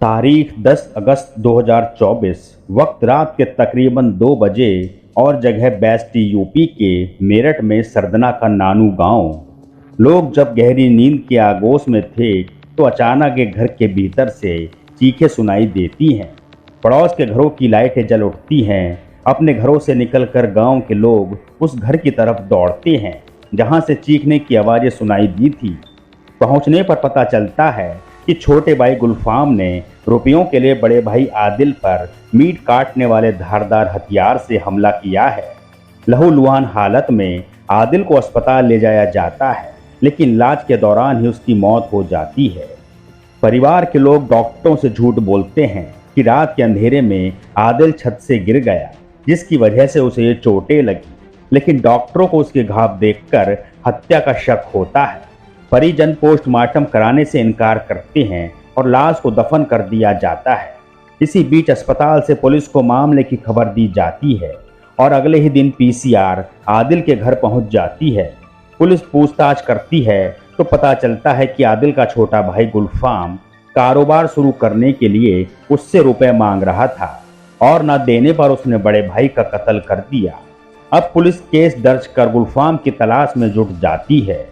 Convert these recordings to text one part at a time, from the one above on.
तारीख 10 अगस्त 2024, वक्त रात के तकरीबन 2 बजे और जगह बेस्टी यूपी के मेरठ में सरदना का नानू गांव। लोग जब गहरी नींद के आगोश में थे तो अचानक एक घर के भीतर से चीखें सुनाई देती हैं। पड़ोस के घरों की लाइटें जल उठती हैं। अपने घरों से निकलकर गांव के लोग उस घर की तरफ दौड़ते हैं जहां से चीखने की आवाज़ें सुनाई दी थी। पहुंचने पर पता चलता है कि छोटे भाई गुलफाम ने रुपयों के लिए बड़े भाई आदिल पर मीट काटने वाले धारदार हथियार से हमला किया है। लहूलुहान हालत में आदिल को अस्पताल ले जाया जाता है, लेकिन इलाज के दौरान ही उसकी मौत हो जाती है। परिवार के लोग डॉक्टरों से झूठ बोलते हैं कि रात के अंधेरे में आदिल छत से गिर गया, जिसकी वजह से उसे चोटें लगी, लेकिन डॉक्टरों को उसके घाव देखकर हत्या का शक होता है। परिजन पोस्टमार्टम कराने से इनकार करते हैं और लाश को दफन कर दिया जाता है। इसी बीच अस्पताल से पुलिस को मामले की खबर दी जाती है और अगले ही दिन पीसीआर आदिल के घर पहुंच जाती है। पुलिस पूछताछ करती है तो पता चलता है कि आदिल का छोटा भाई गुलफाम कारोबार शुरू करने के लिए उससे रुपए मांग रहा था और न देने पर उसने बड़े भाई का कत्ल कर दिया। अब पुलिस केस दर्ज कर गुलफाम की तलाश में जुट जाती है।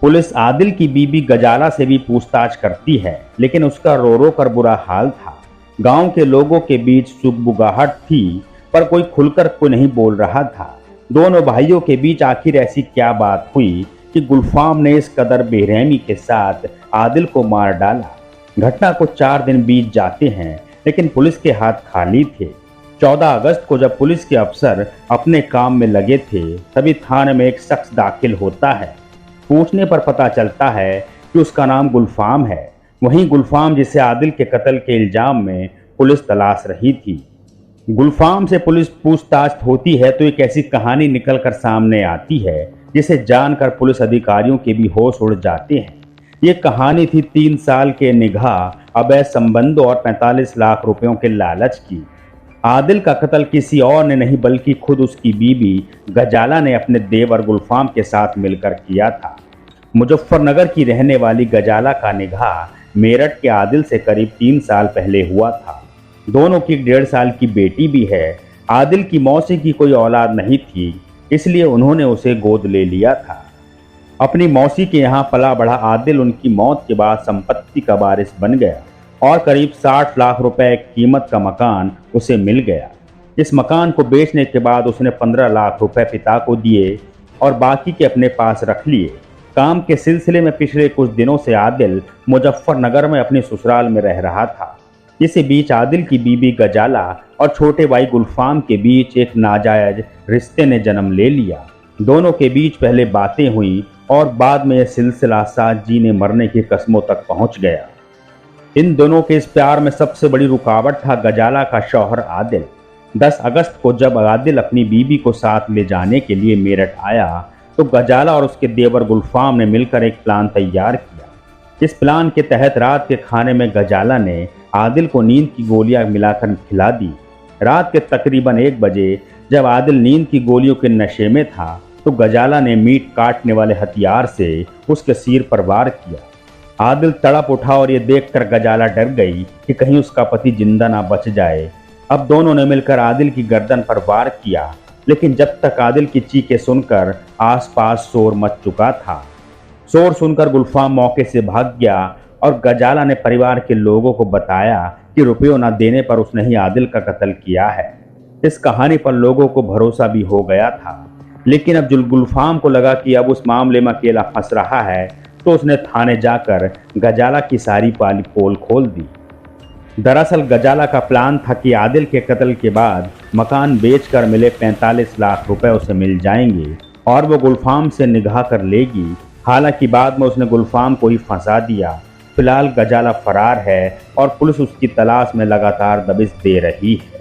पुलिस आदिल की बीबी गजाला से भी पूछताछ करती है, लेकिन उसका रो रो कर बुरा हाल था। गांव के लोगों के बीच सुगबुगाहट थी, पर कोई खुलकर कोई नहीं बोल रहा था। दोनों भाइयों के बीच आखिर ऐसी क्या बात हुई कि गुलफाम ने इस कदर बेरहमी के साथ आदिल को मार डाला। घटना को 4 दिन बीत जाते हैं, लेकिन पुलिस के हाथ खाली थे। 14 अगस्त को जब पुलिस के अफसर अपने काम में लगे थे, तभी थाने में एक शख्स दाखिल होता है। पूछने पर पता चलता है कि उसका नाम गुलफाम है, वहीं गुलफाम जिसे आदिल के कत्ल के इल्जाम में पुलिस तलाश रही थी। गुलफाम से पुलिस पूछताछ होती है तो एक ऐसी कहानी निकलकर सामने आती है जिसे जानकर पुलिस अधिकारियों के भी होश उड़ जाते हैं। ये कहानी थी 3 साल के निगाह अवैध संबंधों और 45 लाख रुपयों के लालच की। आदिल का कत्ल किसी और ने नहीं बल्कि खुद उसकी बीबी गजाला ने अपने देवर गुलफाम के साथ मिलकर किया था। मुजफ्फरनगर की रहने वाली गजाला का निकाह मेरठ के आदिल से करीब 3 साल पहले हुआ था। दोनों की 1.5 साल की बेटी भी है। आदिल की मौसी की कोई औलाद नहीं थी, इसलिए उन्होंने उसे गोद ले लिया था। अपनी मौसी के यहाँ पला बढ़ा आदिल उनकी मौत के बाद संपत्ति का वारिस बन गया और करीब 60 लाख रुपए कीमत का मकान उसे मिल गया। इस मकान को बेचने के बाद उसने 15 लाख रुपए पिता को दिए और बाकी के अपने पास रख लिए। काम के सिलसिले में पिछले कुछ दिनों से आदिल मुजफ्फरनगर में अपने ससुराल में रह रहा था। इसी बीच आदिल की बीबी गजाला और छोटे भाई गुलफाम के बीच एक नाजायज रिश्ते ने जन्म ले लिया। दोनों के बीच पहले बातें हुई और बाद में यह सिलसिला साथ जीने मरने की कस्मों तक पहुंच गया। इन दोनों के इस प्यार में सबसे बड़ी रुकावट था गजाला का शौहर आदिल। 10 अगस्त को जब आदिल अपनी बीबी को साथ ले जाने के लिए मेरठ आया तो गजाला और उसके देवर गुलफाम ने मिलकर एक प्लान तैयार किया। इस प्लान के तहत रात के खाने में गजाला ने आदिल को नींद की गोलियां मिलाकर खिला दी। रात के तकरीबन 1 बजे जब आदिल नींद की गोलियों के नशे में था तो गजाला ने मीट काटने वाले हथियार से उसके सिर पर वार किया। आदिल तड़प उठा और ये देखकर गजाला डर गई कि कहीं उसका पति जिंदा ना बच जाए। अब दोनों ने मिलकर आदिल की गर्दन पर वार किया, लेकिन जब तक आदिल की चीखें सुनकर आसपास शोर मच चुका था। शोर सुनकर गुलफाम मौके से भाग गया और गजाला ने परिवार के लोगों को बताया कि रुपयों न देने पर उसने ही आदिल का कत्ल किया है। इस कहानी पर लोगों को भरोसा भी हो गया था, लेकिन अब गुलफाम को लगा कि अब उस मामले में अकेला फंस रहा है, तो उसने थाने जाकर गजाला की सारी पोल खोल दी। दरअसल गजाला का प्लान था कि आदिल के कत्ल के बाद मकान बेचकर मिले 45 लाख रुपए उसे मिल जाएंगे और वो गुलफाम से निगाह कर लेगी। हालांकि बाद में उसने गुलफाम को ही फंसा दिया। फिलहाल गजाला फरार है और पुलिस उसकी तलाश में लगातार दबिश दे रही है।